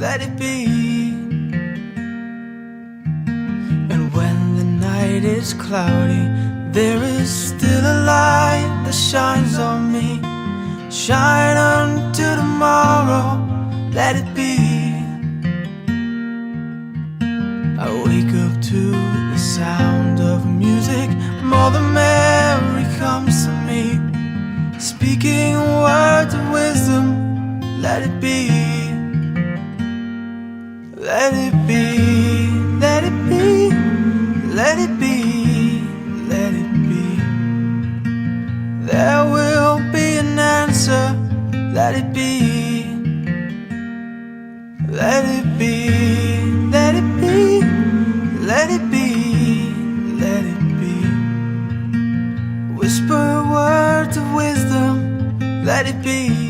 let it be. And when the night is cloudy, there is still a light that shines on me. Shine until tomorrow, let it be. I wake up to the sound of music, more the merry comes to me. Speaking words of wisdom, let it be. Let it be, let it be, let it be, let it be. There will be an answer, let it be. Let it be, let it be, let it be, let it be. Whisper words of wisdom, let it be.